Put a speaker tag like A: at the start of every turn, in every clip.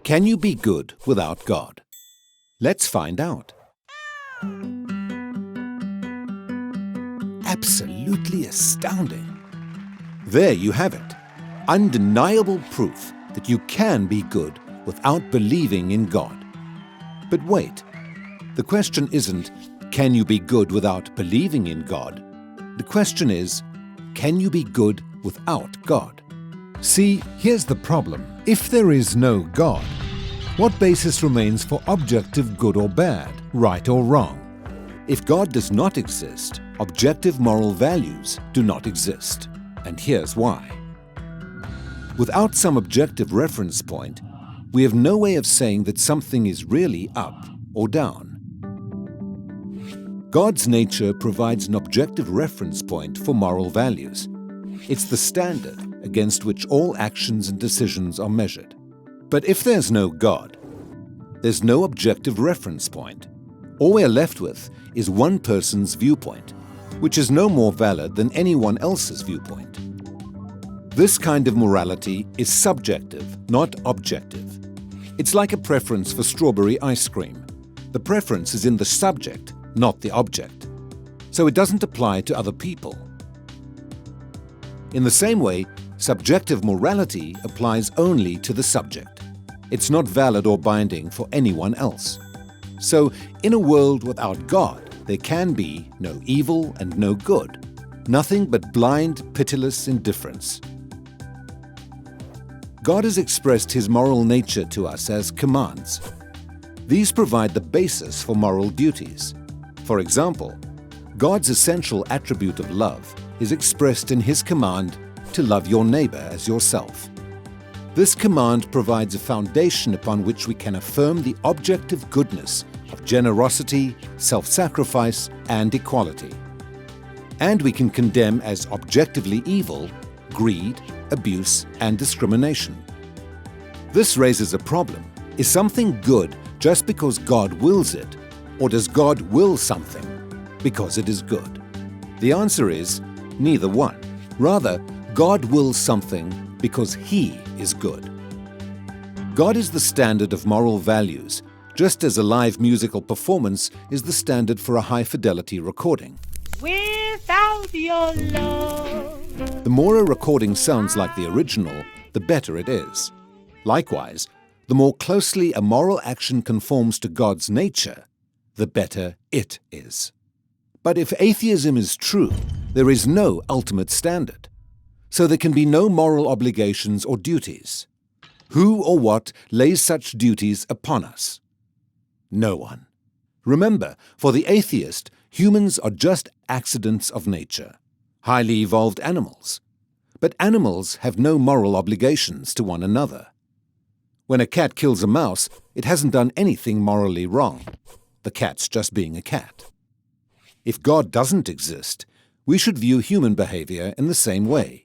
A: Can you be good without God? Let's find out. Absolutely astounding. There you have it. Undeniable proof that you can be good without believing in God. But wait, the question isn't, can you be good without believing in God? The question is, can you be good without God? See, here's the problem. If there is no God, what basis remains for objective good or bad, right or wrong? If God does not exist, objective moral values do not exist. And here's why. Without some objective reference point, we have no way of saying that something is really up or down. God's nature provides an objective reference point for moral values. It's the standard against which all actions and decisions are measured. But if there's no God, there's no objective reference point. All we're left with is one person's viewpoint, which is no more valid than anyone else's viewpoint. This kind of morality is subjective, not objective. It's like a preference for strawberry ice cream. The preference is in the subject, not the object. So it doesn't apply to other people. In the same way, subjective morality applies only to the subject. It's not valid or binding for anyone else. So, in a world without God, there can be no evil and no good, nothing but blind, pitiless indifference. God has expressed His moral nature to us as commands. These provide the basis for moral duties. For example, God's essential attribute of love is expressed in His command to love your neighbor as yourself. This command provides a foundation upon which we can affirm the objective goodness of generosity, self-sacrifice, and equality. And we can condemn as objectively evil greed, abuse, and discrimination. This raises a problem. Is something good just because God wills it, or does God will something because it is good? The answer is neither one. Rather, God wills something because He is good. God is the standard of moral values, just as a live musical performance is the standard for a high-fidelity recording.
B: Without your love.
A: The more a recording sounds like the original, the better it is. Likewise, the more closely a moral action conforms to God's nature, the better it is. But if atheism is true, there is no ultimate standard. So there can be no moral obligations or duties. Who or what lays such duties upon us? No one. Remember, for the atheist, humans are just accidents of nature, highly evolved animals. But animals have no moral obligations to one another. When a cat kills a mouse, it hasn't done anything morally wrong. The cat's just being a cat. If God doesn't exist, we should view human behavior in the same way.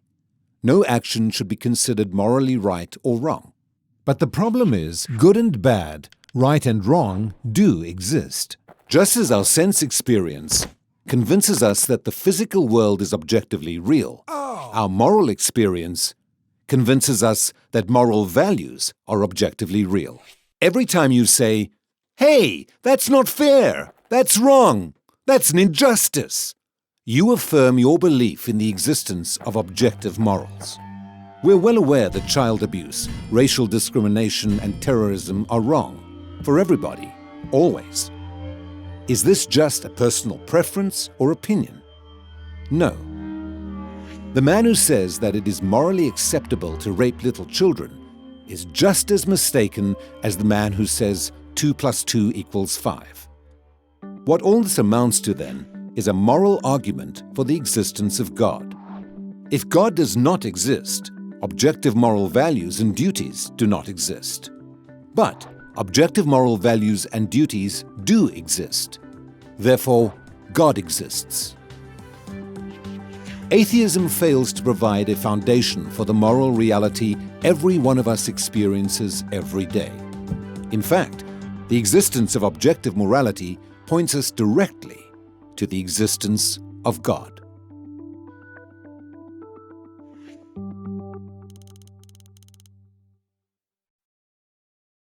A: No action should be considered morally right or wrong. But the problem is, good and bad, right and wrong, do exist. Just as our sense experience convinces us that the physical world is objectively real, our moral experience convinces us that moral values are objectively real. Every time you say, "Hey, that's not fair, that's wrong, that's an injustice," you affirm your belief in the existence of objective morals. We're well aware that child abuse, racial discrimination, and terrorism are wrong for everybody, always. Is this just a personal preference or opinion? No. The man who says that it is morally acceptable to rape little children is just as mistaken as the man who says 2 + 2 = 5. What all this amounts to, then, is a moral argument for the existence of God. If God does not exist, objective moral values and duties do not exist. But objective moral values and duties do exist. Therefore, God exists. Atheism fails to provide a foundation for the moral reality every one of us experiences every day. In fact, the existence of objective morality points us directly to the existence of God.